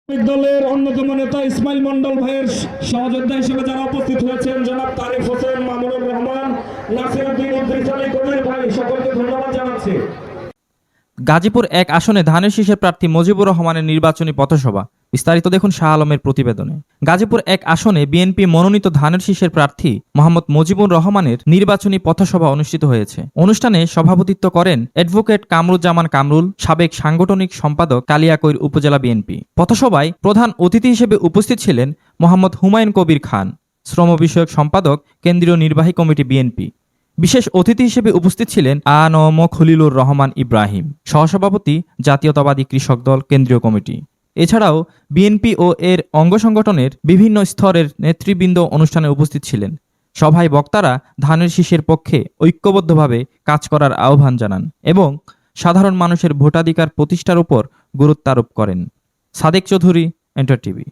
দলের অন্যতম নেতা ইসমাইল মন্ডল ভাইয়ের সহযোদ্ধা হিসেবে যারা উপস্থিত হয়েছেন জনাব তারিফ হোসেন, মামুনুর রহমান, নাসিরউদ্দিন, ইদ্রিস আলী, কবির ভাই, সকলকে ধন্যবাদ জানাচ্ছি। গাজীপুর ১ আসনে ধানের শীষের প্রার্থী মজিবুর রহমানের নির্বাচনী পথসভা। বিস্তারিত দেখুন শাহ আলমের প্রতিবেদনে। গাজীপুর ১ আসনে বিএনপি মনোনীত ধানের শীষের প্রার্থী মোহাম্মদ মজিবুর রহমানের নির্বাচনী পথসভা অনুষ্ঠিত হয়েছে। অনুষ্ঠানে সভাপতিত্ব করেন অ্যাডভোকেট কামরুজ্জামান কামরুল, সাবেক সাংগঠনিক সম্পাদক, কালিয়াকৈর উপজেলা বিএনপি। পথসভায় প্রধান অতিথি হিসেবে উপস্থিত ছিলেন মোহাম্মদ হুমায়ুন কবির খান, শ্রম বিষয়ক সম্পাদক, কেন্দ্রীয় নির্বাহী কমিটি, বিএনপি। বিশেষ অতিথি হিসেবে উপস্থিত ছিলেন আ.ন.ম খলিলুর রহমান ইব্রাহিম, সহসভাপতি, জাতীয়তাবাদী কৃষক দল, কেন্দ্রীয় কমিটি। এছাড়াও বিএনপি ও এর অঙ্গ সংগঠনের বিভিন্ন স্তরের নেতৃবৃন্দ অনুষ্ঠানে উপস্থিত ছিলেন। সভায় বক্তারা ধানের শীষের পক্ষে ঐক্যবদ্ধভাবে কাজ করার আহ্বান জানান এবং সাধারণ মানুষের ভোটাধিকার প্রতিষ্ঠার উপর গুরুত্বারোপ করেন। Sadek Chowdhury, enter TV.